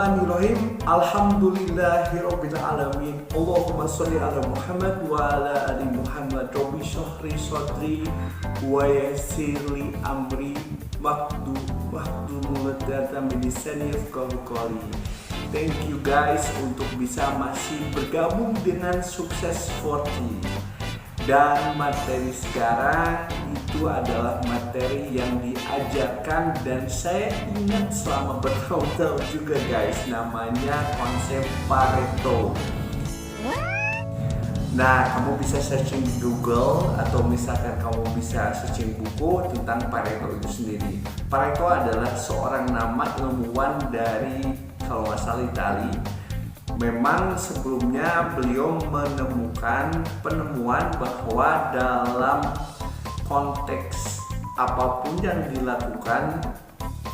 Bismillahirrahmanirrahim. Alhamdulillahirabbil alamin. Allahumma sholli ala Muhammad wa ala ali Muhammad. Rabbi shrah sadri wa yassir li amri wahlul 'uqdatam min lisani yafqahu qawli. Thank you guys untuk bisa masih bergabung dengan Sukses 40. Dan materi sekarang itu adalah materi yang diajarkan dan saya ingat selama bertahun-tahun juga guys, namanya konsep Pareto. Nah, kamu bisa searching di Google atau misalkan kamu bisa searching buku tentang Pareto itu sendiri. Pareto adalah seorang nama ilmuwan dari, kalau nggak salah, Itali. Memang sebelumnya beliau menemukan penemuan bahwa dalam konteks apapun yang dilakukan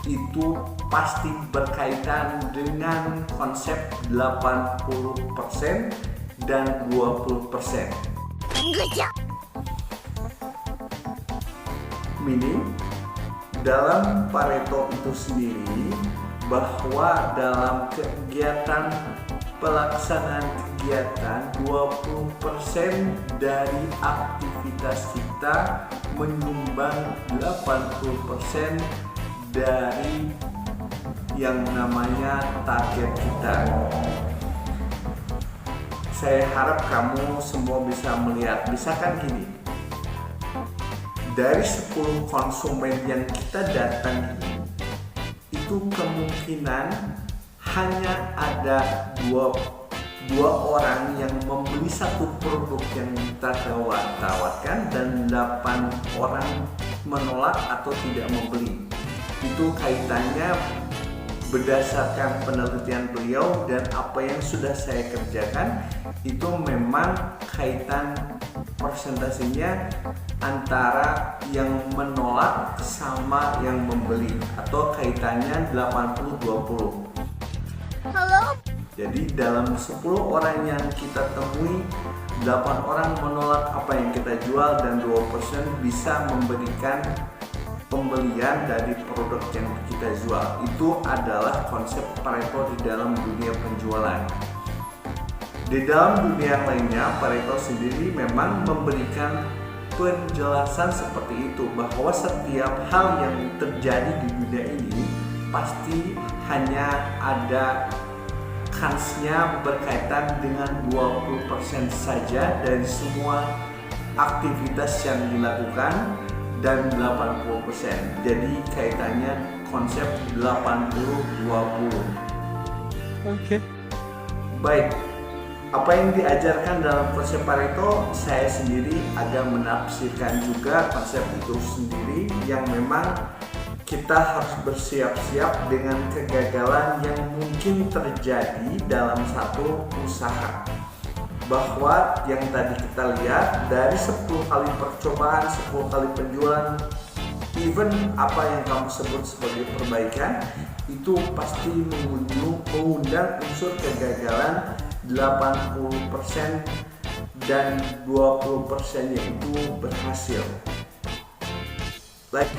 itu pasti berkaitan dengan konsep 80% dan 20%. Meaning, dalam Pareto itu sendiri bahwa dalam kegiatan pelaksanaan kegiatan 20% dari aktivitas kita menyumbang 80% dari yang namanya target kita. Saya harap kamu semua bisa melihat, misalkan gini, dari 10 konsumen yang kita datangi itu kemungkinan hanya ada dua orang yang membeli satu produk yang kita tawarkan dan 8 orang menolak atau tidak membeli. Itu kaitannya berdasarkan penelitian beliau dan apa yang sudah saya kerjakan, itu memang kaitan persentasenya antara yang menolak sama yang membeli, atau kaitannya 80-20. Halo? Jadi dalam 10 orang yang kita temui, 8 orang menolak apa yang kita jual dan 2% bisa memberikan pembelian dari produk yang kita jual. Itu adalah konsep Pareto di dalam dunia penjualan. Di dalam dunia lainnya, Pareto sendiri memang memberikan penjelasan seperti itu, bahwa setiap hal yang terjadi di dunia ini pasti hanya ada kansnya berkaitan dengan 20% saja dari semua aktivitas yang dilakukan dan 80%. Jadi kaitannya konsep 80-20. Oke. Baik, apa yang diajarkan dalam konsep Pareto, saya sendiri agak menafsirkan juga konsep itu sendiri, yang memang kita harus bersiap-siap dengan kegagalan yang mungkin terjadi dalam satu usaha. Bahwa yang tadi kita lihat, dari 10 kali percobaan, 10 kali penjualan, even apa yang kamu sebut sebagai perbaikan, itu pasti mengundang unsur kegagalan 80% dan 20% yaitu berhasil. Like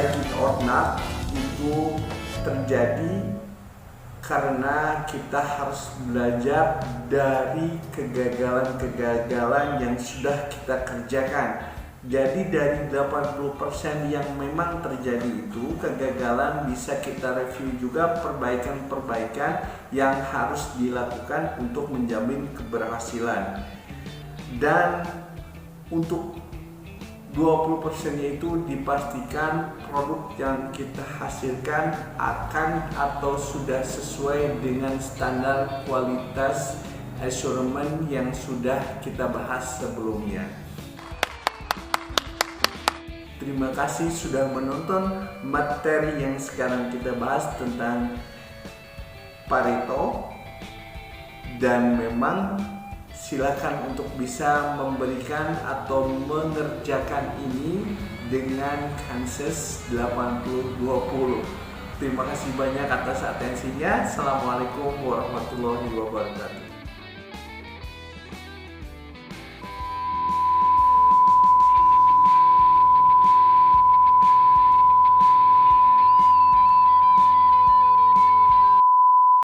it or not, itu terjadi karena kita harus belajar dari kegagalan-kegagalan yang sudah kita kerjakan. Jadi dari 80% yang memang terjadi itu, kegagalan bisa kita review juga perbaikan-perbaikan yang harus dilakukan untuk menjamin keberhasilan. Dan untuk 20%-nya itu dipastikan produk yang kita hasilkan akan atau sudah sesuai dengan standar kualitas assurance yang sudah kita bahas sebelumnya. Terima kasih sudah menonton materi yang sekarang kita bahas tentang Pareto, dan memang silakan untuk bisa memberikan atau mengerjakan ini dengan kanses 80-20. Terima kasih banyak atas atensinya. Assalamualaikum warahmatullahi wabarakatuh.